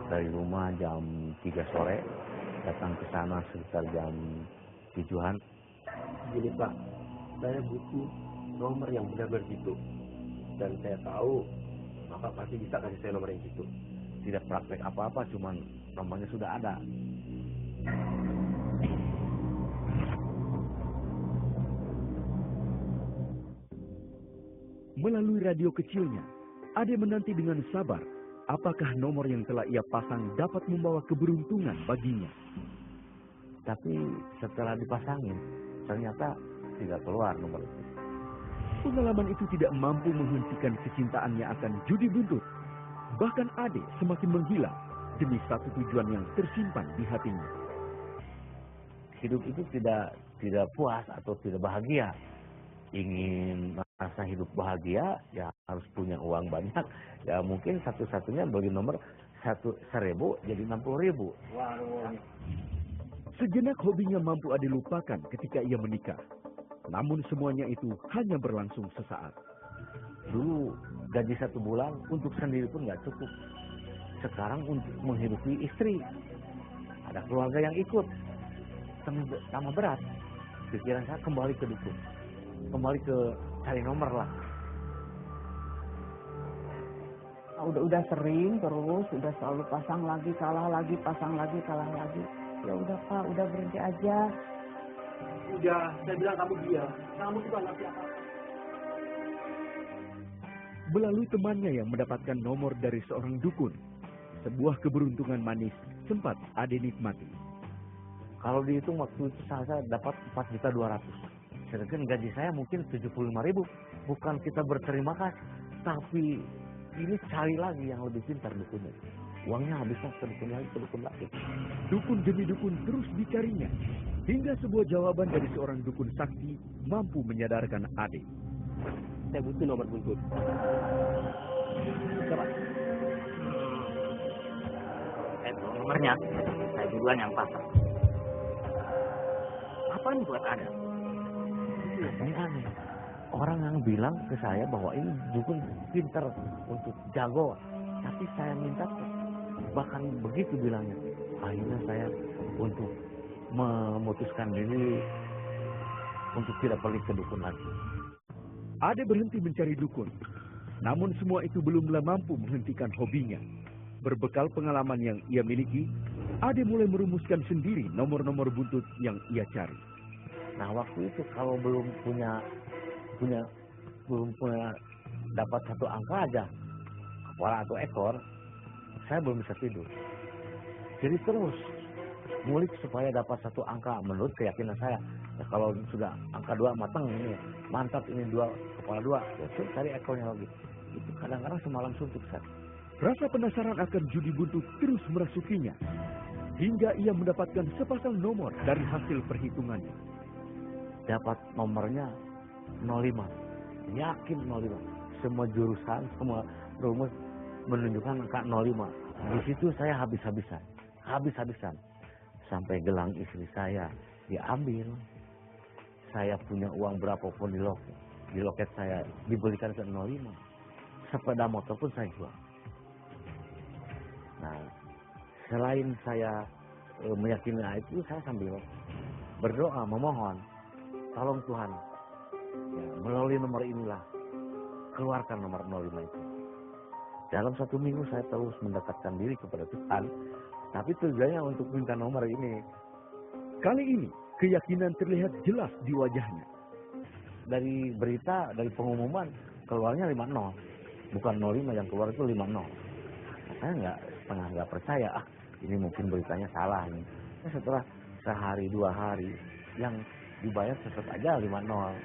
dari rumah jam 3 sore, datang ke sana sekitar jam 7-an. Gini Pak, saya butuh nomor yang benar-benar gitu. Dan saya tahu Bapak pasti bisa kasih saya nomor yang gitu. Tidak praktek apa-apa, cuman nomornya sudah ada. Melalui radio kecilnya, Ade menanti dengan sabar apakah nomor yang telah ia pasang dapat membawa keberuntungan baginya. Tapi setelah dipasangin, ternyata tidak keluar nomor itu. Pengalaman itu tidak mampu menghentikan kecintaannya akan judi buntut. Bahkan Ade semakin menggila demi satu tujuan yang tersimpan di hatinya. Hidup itu tidak puas atau tidak bahagia. Ingin merasa hidup bahagia, ya harus punya uang banyak. Ya mungkin satu-satunya beli nomor 1.000 jadi 60.000. Waduh. Sejenak hobinya mampu Ade lupakan ketika ia menikah. Namun semuanya itu hanya berlangsung sesaat. Dulu gaji 1 bulan untuk sendiri pun nggak cukup. Sekarang untuk menghidupi istri, ada keluarga yang ikut, sama berat. Pikiran saya kembali ke dukun, kembali ke cari nomor lah. Udah sering terus, udah selalu pasang lagi, kalah lagi, pasang lagi, kalah lagi. Ya udah Pak, udah berhenti aja. Udah, saya bilang kamu diam. Kamu itu anak siapa? Melalui temannya yang mendapatkan nomor dari seorang dukun, sebuah keberuntungan manis sempat Ade nikmati. Kalau dihitung waktu itu saya dapat 4.200.000. Sedangkan gaji saya mungkin 75.000. Bukan kita berterima kasih, tapi ini cari lagi yang lebih pintar dukunnya. Uangnya habisnya ke dukun lagi. Dukun demi dukun terus dicarinya, hingga sebuah jawaban dari seorang dukun sakti mampu menyadarkan Ade. Saya butuh nomor buntut. Coba. Itu nomornya, saya duluan yang pasang. Apaan buat Anda? Ini aneh. Orang yang bilang ke saya bahwa ini dukun pintar untuk jago, tapi saya minta bahkan begitu bilangnya. Akhirnya saya untuk memutuskan diri untuk tidak pergi ke dukun lagi. Ade berhenti mencari dukun, namun semua itu belumlah mampu menghentikan hobinya. Berbekal pengalaman yang ia miliki, Ade mulai merumuskan sendiri nomor-nomor buntut yang ia cari. Nah waktu itu kalau belum punya dapat satu angka aja, kepala atau ekor, saya belum bisa tidur. Jadi terus ngulik supaya dapat satu angka menurut keyakinan saya. Ya, kalau sudah angka 2 matang ini mantap, ini 2 kepala 2, ya terus cari ekornya lagi. Itu kadang-kadang semalam suntuk saya. Rasa penasaran akan judi buntut terus merasukinya, hingga ia mendapatkan sepasang nomor dari hasil perhitungannya. Dapat nomornya 05, yakin 05. Semua jurusan, semua rumus menunjukkan angka 05. Di situ saya habis-habisan. Sampai gelang istri saya diambil. Saya punya uang berapapun di loket saya dibelikan ke 05. Sepeda motor pun saya jual. Nah, selain saya meyakini itu, saya sambil berdoa, memohon, tolong Tuhan, ya, melalui nomor inilah, keluarkan nomor 05 itu. Dalam 1 minggu saya terus mendekatkan diri kepada Tuhan, tapi tujuannya untuk minta nomor ini. Kali ini, keyakinan terlihat jelas di wajahnya. Dari berita, dari pengumuman, keluarnya 50. Bukan 05 yang keluar itu 50. Saya nggak percaya, ini mungkin beritanya salah nih. Setelah sehari 2 hari, yang dibayar tetap aja 50.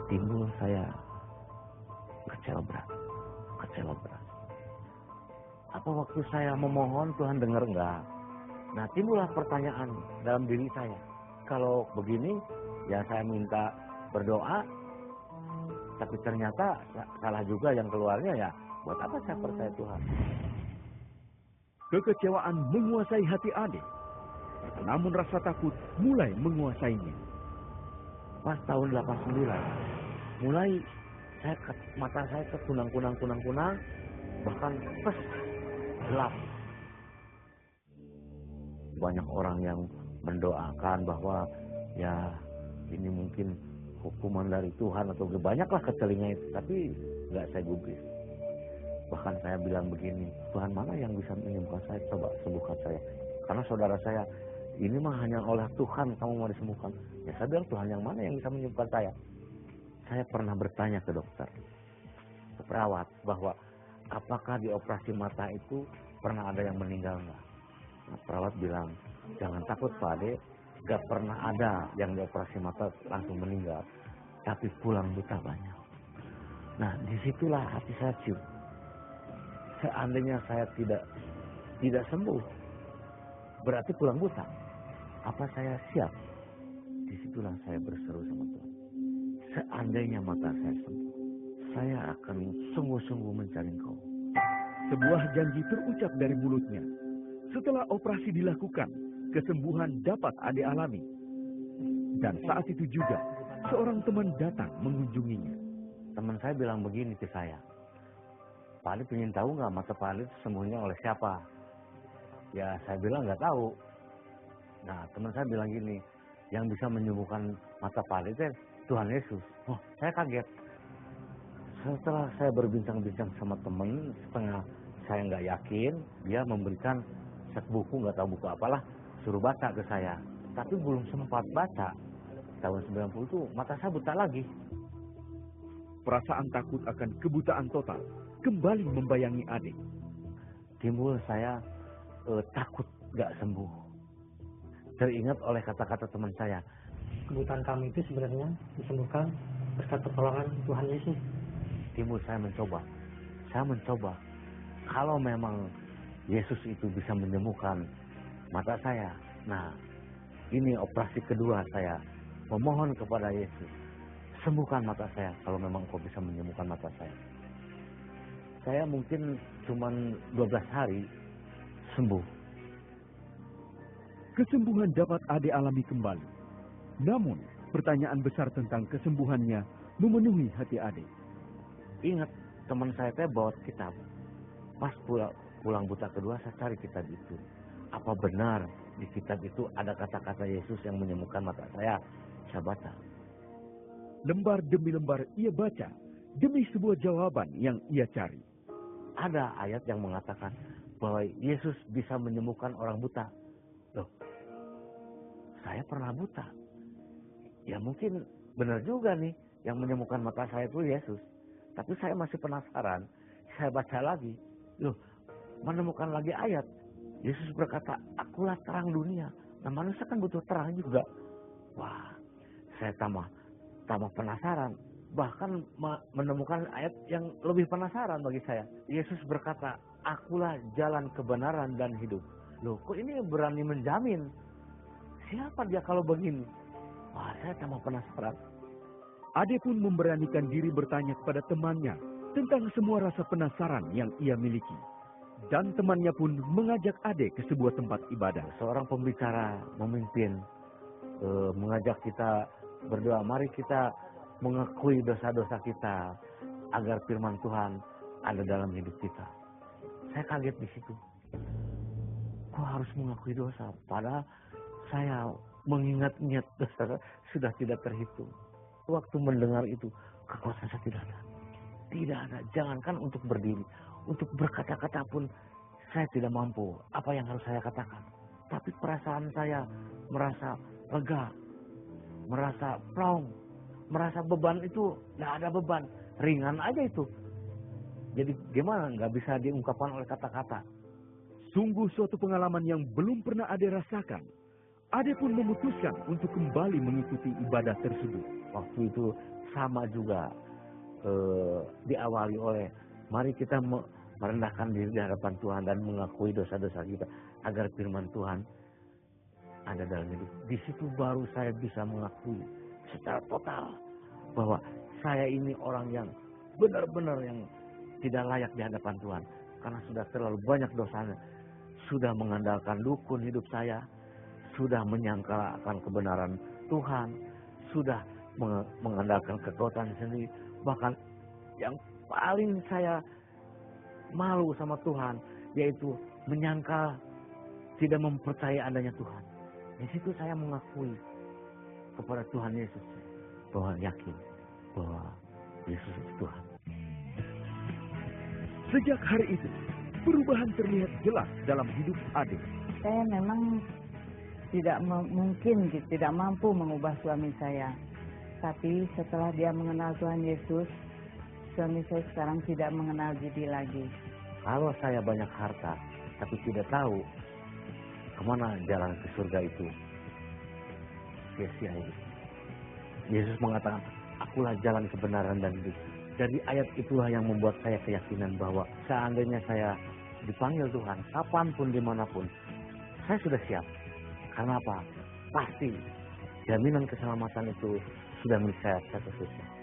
Timbul saya kecewa berat. Apa waktu saya memohon Tuhan dengar enggak? Nah, timbullah pertanyaan dalam diri saya. Kalau begini, ya saya minta berdoa, tapi ternyata salah juga yang keluarnya, ya buat apa saya percaya Tuhan? Kekecewaan menguasai hati Ade, namun rasa takut mulai menguasainya. Pas tahun 89, mulai mata saya kunang-kunang, bahkan gelap. banyak orang yang mendoakan bahwa ya ini mungkin hukuman dari Tuhan atau banyaklah ke telinga itu, tapi nggak saya gubris. Bahkan saya bilang begini, Tuhan mana yang bisa menyembuhkan saya, coba sembuhkan saya. Karena saudara saya, ini mah hanya oleh Tuhan kamu mau disembuhkan. Ya saya bilang, Tuhan yang mana yang bisa menyembuhkan saya? Saya pernah bertanya ke dokter, ke perawat, bahwa apakah di operasi mata itu pernah ada yang meninggal nggak? Nah, perawat bilang, jangan takut Pak Ade, nggak pernah ada yang di operasi mata langsung meninggal, tapi pulang buta banyak. Nah, disitulah hati saya cium. Seandainya saya tidak sembuh, berarti pulang buta. Apa saya siap? Disitulah saya berseru sama Tuhan. Seandainya mata saya sembuh, saya akan sungguh-sungguh mencari Engkau. Sebuah janji terucap dari mulutnya. Setelah operasi dilakukan, kesembuhan dapat Ade alami. Dan saat itu juga, seorang teman datang mengunjunginya. Teman saya bilang begini ke saya, Pak Ali pengen tahu nggak mata Pak Ali itu sembuhnya oleh siapa? Ya saya bilang nggak tahu. Nah teman saya bilang gini, yang bisa menyembuhkan mata Pak Ali itu Tuhan Yesus. Oh saya kaget. Setelah saya berbincang-bincang sama teman, setengah saya nggak yakin, dia memberikan satu buku, nggak tahu buku apalah, suruh baca ke saya. Tapi belum sempat baca, tahun 90 itu mata saya buta lagi. Perasaan takut akan kebutaan total kembali membayangi Ade. Timbul saya takut nggak sembuh. Teringat oleh kata-kata teman saya, kebutaan kami itu sebenarnya disembuhkan berkat pertolongan Tuhan Yesus. Timbul saya mencoba. Kalau memang Yesus itu bisa menyembuhkan mata saya, nah ini operasi kedua saya memohon kepada Yesus, sembuhkan mata saya kalau memang Engkau bisa menyembuhkan mata saya. Saya mungkin cuma 12 hari sembuh. Kesembuhan dapat Ade alami kembali. Namun, pertanyaan besar tentang kesembuhannya memenuhi hati Ade. Ingat, teman saya bawa kitab. Pas pulang buta kedua, saya cari kitab itu. Apa benar di kitab itu ada kata-kata Yesus yang menyembuhkan mata saya? Saya baca. Lembar demi lembar ia baca, demi sebuah jawaban yang ia cari. Ada ayat yang mengatakan bahwa Yesus bisa menyembuhkan orang buta. Loh, saya pernah buta. Ya mungkin benar juga nih, yang menyembuhkan mata saya itu Yesus. Tapi saya masih penasaran, saya baca lagi. Loh, menemukan lagi ayat. Yesus berkata, akulah terang dunia. Nah manusia kan butuh terang juga. Wah, saya tambah penasaran. Bahkan menemukan ayat yang lebih penasaran bagi saya. Yesus berkata, akulah jalan kebenaran dan hidup. Loh, kok ini berani menjamin? Siapa dia kalau begini? Wah, saya tambah penasaran. Ade pun memberanikan diri bertanya kepada temannya tentang semua rasa penasaran yang ia miliki. Dan temannya pun mengajak Ade ke sebuah tempat ibadah. Seorang pembicara memimpin, mengajak kita berdoa. Mari kita mengakui dosa-dosa kita agar firman Tuhan ada dalam hidup kita. Saya kaget di situ. Kok harus mengakui dosa? Padahal saya mengingat-ingat dosa sudah tidak terhitung. Waktu mendengar itu, kekuatan saya tidak ada. Tidak ada. Jangankan untuk berdiri, untuk berkata-kata pun saya tidak mampu. Apa yang harus saya katakan? Tapi perasaan saya merasa lega, merasa plong, merasa beban itu tidak ada beban, ringan aja itu. Jadi gimana? Nggak bisa diungkapkan oleh kata-kata. Sungguh suatu pengalaman yang belum pernah Ade rasakan. Ade pun memutuskan untuk kembali mengikuti ibadah tersebut. Waktu itu sama juga diawali oleh mari kita merendahkan diri di hadapan Tuhan dan mengakui dosa-dosa kita agar firman Tuhan ada dalam hidup. Di situ baru saya bisa mengakui secara total bahwa saya ini orang yang benar-benar yang tidak layak di hadapan Tuhan karena sudah terlalu banyak dosanya, sudah mengandalkan dukun hidup saya, sudah menyangkal akan kebenaran Tuhan, sudah mengandalkan kekuatan sendiri. Bahkan yang paling saya malu sama Tuhan, yaitu menyangkal tidak mempercayai adanya Tuhan. Di situ saya mengakui kepada Tuhan Yesus bahwa yakin bahwa Yesus itu Tuhan. Sejak hari itu, perubahan terlihat jelas dalam hidup Ade. Saya memang tidak tidak mampu mengubah suami saya. Tapi setelah dia mengenal Tuhan Yesus, suami saya sekarang tidak mengenal judi lagi. Kalau saya banyak harta, tapi tidak tahu kemana jalan ke surga itu, sia-sia itu. Yesus mengatakan, akulah jalan kebenaran dan hidup. Jadi ayat itulah yang membuat saya keyakinan bahwa seandainya saya dipanggil Tuhan, kapanpun, dimanapun, saya sudah siap. Karena apa? Pasti jaminan keselamatan itu sudah milik saya khususnya.